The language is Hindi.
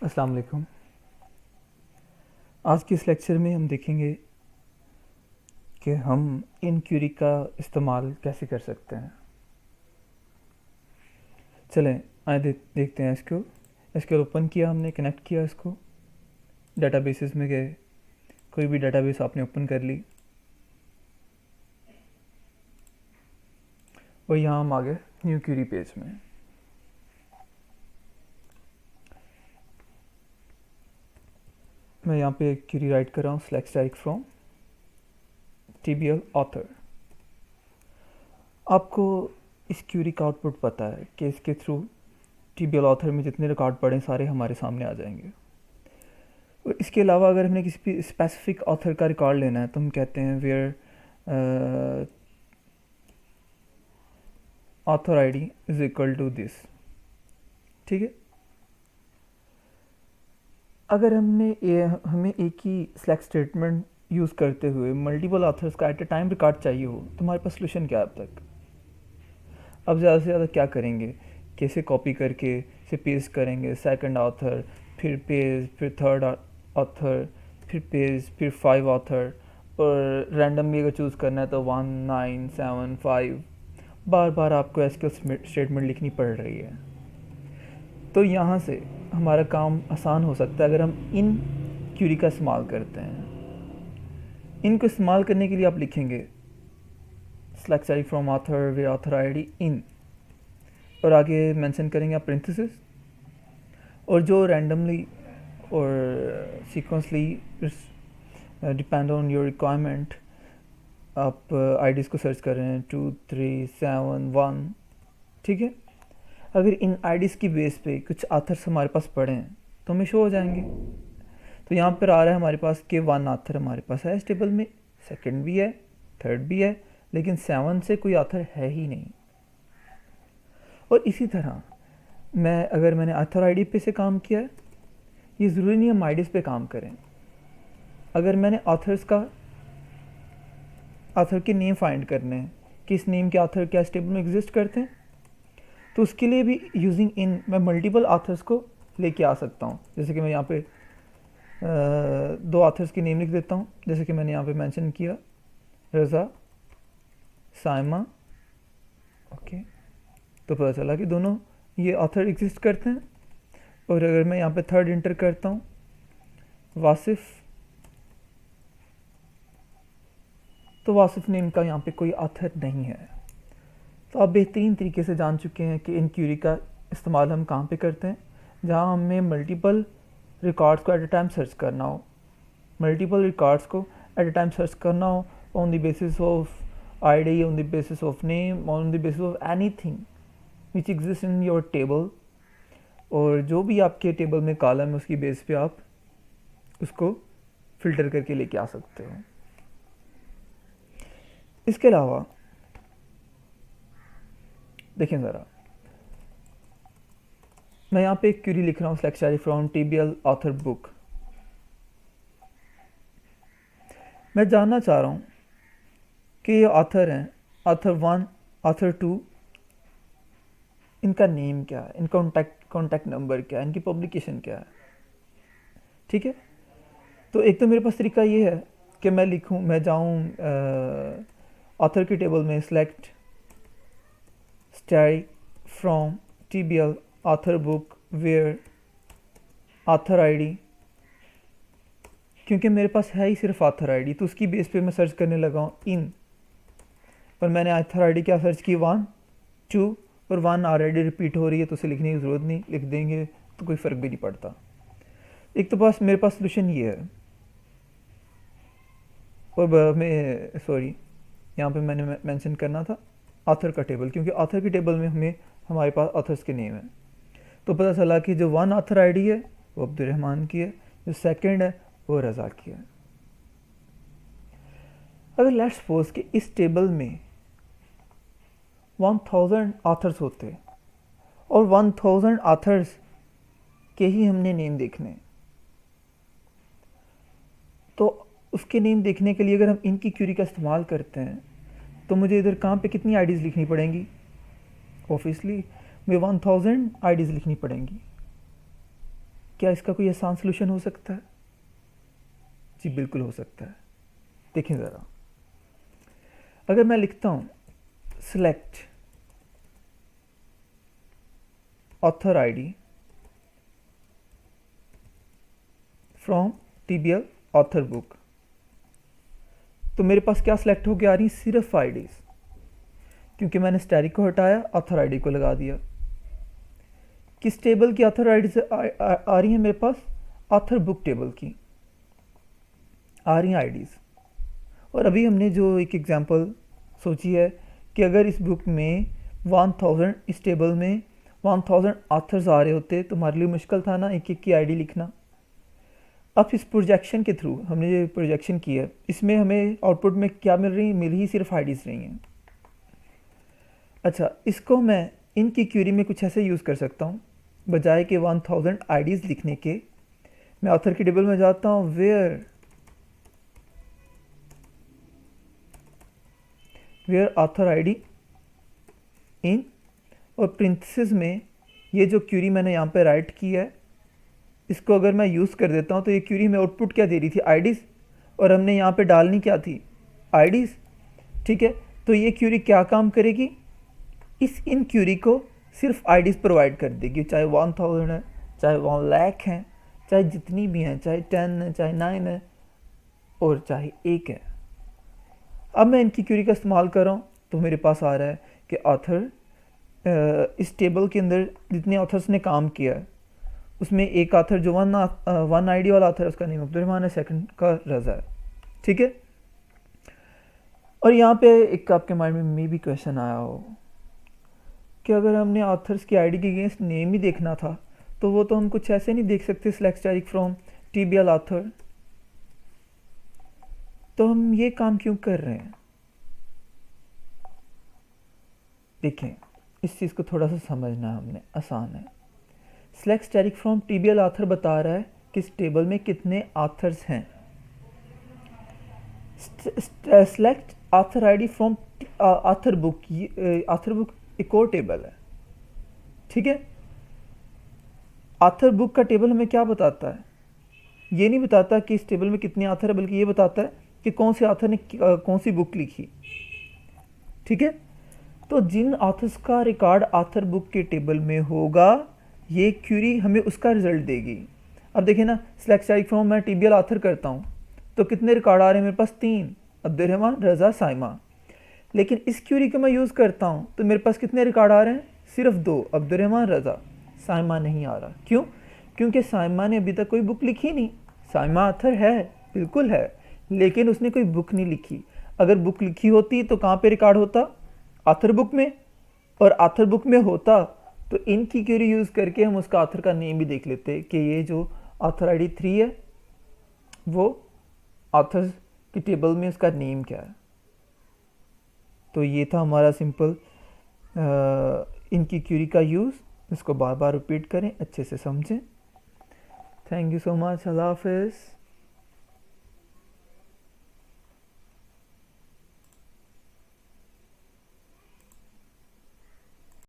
अस्सलाम वालेकुम। आज के इस लेक्चर में हम देखेंगे कि हम इन क्यूरी का इस्तेमाल कैसे कर सकते हैं। चलें आए देखते हैं इसको। इसके ओपन किया, हमने कनेक्ट किया इसको, डेटाबेसेस में गए, कोई भी डेटाबेस आपने ओपन कर ली और यहाँ हम आ गए न्यू क्यूरी पेज में। मैं यहाँ पे एक क्यूरी राइट कर रहा हूँ, select static from TBL author. आपको इस क्यूरी का आउटपुट पता है कि इसके थ्रू TBL ऑथर में जितने रिकॉर्ड पड़े सारे हमारे सामने आ जाएंगे। और इसके अलावा अगर हमने किसी भी स्पेसिफिक ऑथर का रिकॉर्ड लेना है तो हम कहते हैं where author ID is equal to this. ठीक है। अगर हमें एक ही सेलेक्ट स्टेटमेंट यूज़ करते हुए मल्टीपल ऑथर्स का एट ए टाइम रिकॉर्ड चाहिए हो तो हमारे पास सोल्यूशन क्या है अब तक। अब ज़्यादा से ज़्यादा क्या करेंगे, कैसे कॉपी करके से पेस्ट करेंगे, सेकंड ऑथर, फिर पेज, फिर थर्ड ऑथर, फिर पेज, फिर 5 ऑथर, और रैंडम भी अगर चूज़ करना है तो 1 9 7 5 बार बार आपको एसक्यूएल स्टेटमेंट लिखनी पड़ रही है। तो यहाँ से हमारा काम आसान हो सकता है अगर हम इन क्यूरी का इस्तेमाल करते हैं। इनको इस्तेमाल करने के लिए आप लिखेंगे select static from author where author ID in, और आगे मेंशन करेंगे आप पेरेंथेसिस, और जो रैंडमली और sequentially depend on your requirement आप आईडीज़ को सर्च कर रहे हैं 2 3 7 1। ठीक है। अगर इन आईडीज़ की बेस पे कुछ आथर्स हमारे पास पड़े हैं तो हमें शो हो जाएंगे। तो यहाँ पर आ रहा है हमारे पास कि 1 आथर हमारे पास है इस टेबल में, सेकंड भी है, थर्ड भी है, लेकिन 7 से कोई आथर है ही नहीं। और इसी तरह अगर मैंने आथर आईडी पे से काम किया है, ये ज़रूरी नहीं हम आईडीज़ पे काम करें। अगर मैंने आथर के नेम फाइंड करने हैं कि इस नेम के आथर क्या इस टेबल में एग्जिस्ट करते हैं, तो उसके लिए भी यूजिंग इन मैं मल्टीपल आथर्स को लेके आ सकता हूँ। जैसे कि मैं यहाँ पे 2 आथर्स की नेम लिख देता हूँ, जैसे कि मैंने यहाँ पे मेंशन किया रज़ा, साइमा। ओके, तो पता चला कि दोनों ये ऑथर एग्जिस्ट करते हैं। और अगर मैं यहाँ पे थर्ड इंटर करता हूँ वासिफ, तो वासिफ नेम का यहाँ पे कोई ऑथर नहीं है। तो आप बेहतरीन तरीके से जान चुके हैं कि इन क्यूरी का इस्तेमाल हम कहाँ पे करते हैं, जहाँ हमें मल्टीपल रिकॉर्ड्स को एट ए टाइम सर्च करना हो, मल्टीपल रिकॉर्ड्स को एट ए टाइम सर्च करना हो on the basis of ID, on the basis of name, on the basis of anything which exist in your table. और जो भी आपके टेबल में कॉलम है उसकी बेस पे आप उसको फिल्टर करके लेके आ सकते हो। इसके अलावा देखें ज़रा, मैं यहाँ पे एक क्यूरी लिख रहा हूँ select static from TBL author book. मैं जानना चाह रहा हूँ कि ये ऑथर हैं, ऑथर 1, ऑथर 2, इनका नेम क्या है, इनका कॉन्टैक्ट नंबर क्या है, इनकी पब्लिकेशन क्या है। ठीक है। तो एक तो मेरे पास तरीका ये है कि मैं जाऊँ ऑथर की टेबल में select static from TBL author book where author ID, क्योंकि मेरे पास है ही सिर्फ ऑथर आईडी, तो उसकी बेस पे मैं सर्च करने लगा हूँ इन, पर मैंने ऑथर आईडी क्या सर्च की 1 2, और 1 ऑलरेडी रिपीट हो रही है तो उसे लिखने की ज़रूरत नहीं, लिख देंगे तो कोई फ़र्क भी नहीं पड़ता। एक तो मेरे पास सोल्यूशन ये है। और मैं सॉरी, यहाँ पे मैंने मेंशन करना था ऑथर का टेबल, क्योंकि ऑथर की टेबल में हमारे पास ऑथर्स के नेम है। तो पता चला कि जो 1 ऑथर आईडी है वो अब्दुर्रहमान की है, जो सेकंड है वो रज़ा की है। अगर लेट्स सपोज कि इस टेबल में 1000 ऑथर्स होते और 1000 ऑथर्स के ही हमने नेम देखने, तो उसके नेम देखने के लिए अगर हम इनकी क्यूरी का इस्तेमाल करते हैं तो मुझे इधर कहाँ पे कितनी आईडीज़ लिखनी पड़ेंगी, ऑब्वियसली मुझे 1000 आईडीज़ लिखनी पड़ेंगी। क्या इसका कोई आसान सोल्यूशन हो सकता है? जी बिल्कुल हो सकता है। देखें ज़रा, अगर मैं लिखता हूँ select author ID from TBL author book, तो मेरे पास क्या सिलेक्ट होकर आ रही? सिर्फ आईडीज़, क्योंकि मैंने स्टैटिक को हटाया, ऑथर आईडी को लगा दिया। किस टेबल की ऑथर आईडी से आ रही है मेरे पास? ऑथर बुक टेबल की आ रही हैं आईडीज़। और अभी हमने जो एक एग्जांपल सोची है कि अगर इस बुक में 1000, इस टेबल में 1000 ऑथर्स आ रहे होते तो हमारे लिए मुश्किल था ना एक एक की आईडी लिखना। अब इस प्रोजेक्शन के थ्रू हमने जो प्रोजेक्शन किया, इसमें हमें आउटपुट में क्या मिल रही है? मिल ही सिर्फ आईडीज़ रही हैं। अच्छा, इसको मैं इनकी क्यूरी में कुछ ऐसे यूज़ कर सकता हूँ, बजाय कि 1000 आईडीज़ लिखने के मैं ऑथर की टेबल में जाता हूँ, वेयर ऑथर आईडी इन, और प्रिंथेसिस में ये जो क्यूरी मैंने यहाँ पे राइट की है, इसको अगर मैं यूज़ कर देता हूँ तो ये क्यूरी में आउटपुट क्या दे रही थी? आईडीज़, और हमने यहाँ पे डालनी क्या थी? आईडीज़। ठीक है, तो ये क्यूरी क्या काम करेगी? इन क्यूरी को सिर्फ आईडीज़ प्रोवाइड कर देगी, चाहे 1000 है, चाहे 1 लाख है, चाहे जितनी भी हैं, चाहे 10 है, चाहे 9 है, और चाहे 1 है। अब मैं इनकी क्यूरी का इस्तेमाल कर रहा हूँ तो मेरे पास आ रहा है कि ऑथर, इस टेबल के अंदर जितने ऑथर्स ने काम किया है उसमें एक ऑथर जो वन आईडी वाला ऑथर है उसका नेम अब्दुर्रहमान है, सेकंड का रज़ा है। ठीक है, और यहाँ पे एक आपके माइंड में मे भी क्वेश्चन आया हो कि अगर हमने ऑथर्स की आईडी के अगेंस्ट नेम ही देखना था तो वो तो हम कुछ ऐसे नहीं देख सकते, select static from TBL author, तो हम ये काम क्यों कर रहे हैं? देखें, इस चीज़ को थोड़ा सा समझना हमने, आसान है। Select static from TBL author बता रहा है कि इस टेबल में कितने ऑथर्स हैं। Select author ID from author book, author book एक और टेबल है। ठीक है, ऑथर बुक का टेबल हमें क्या बताता है? ये नहीं बताता कि इस टेबल में कितने ऑथर है, बल्कि ये बताता है कि कौन से ऑथर ने कौन सी बुक लिखी। ठीक है, तो जिन ऑथर्स का रिकॉर्ड ऑथर बुक के टेबल में होगा, ये क्यूरी हमें उसका रिजल्ट देगी। अब देखिए ना, सिलेक्ट स्टैटिक फ्रॉम मैं टीबीएल ऑथर करता हूँ तो कितने रिकॉर्ड आ रहे हैं मेरे पास? 3, अब्दुर्रहमान, रज़ा, साइमा। लेकिन इस क्यूरी को मैं यूज़ करता हूँ तो मेरे पास कितने रिकॉर्ड आ रहे हैं? सिर्फ 2, अब्दुर्रहमान, रज़ा। साइमा नहीं आ रहा। क्यों? क्योंकि साइमा ने अभी तक कोई बुक लिखी नहीं। साइमा ऑथर है, बिल्कुल है, लेकिन उसने कोई बुक नहीं लिखी। अगर बुक लिखी होती तो कहाँ पे रिकॉर्ड होता? ऑथर बुक में, और ऑथर बुक में होता तो इनकी क्यूरी यूज़ करके हम उसका ऑथर का नेम भी देख लेते कि ये जो ऑथर आईडी 3 है वो ऑथर्स की टेबल में उसका नेम क्या है। तो ये था हमारा सिंपल इनकी क्यूरी का यूज़। इसको बार बार रिपीट करें, अच्छे से समझें। थैंक यू सो मच, अल्लाह हाफिज़।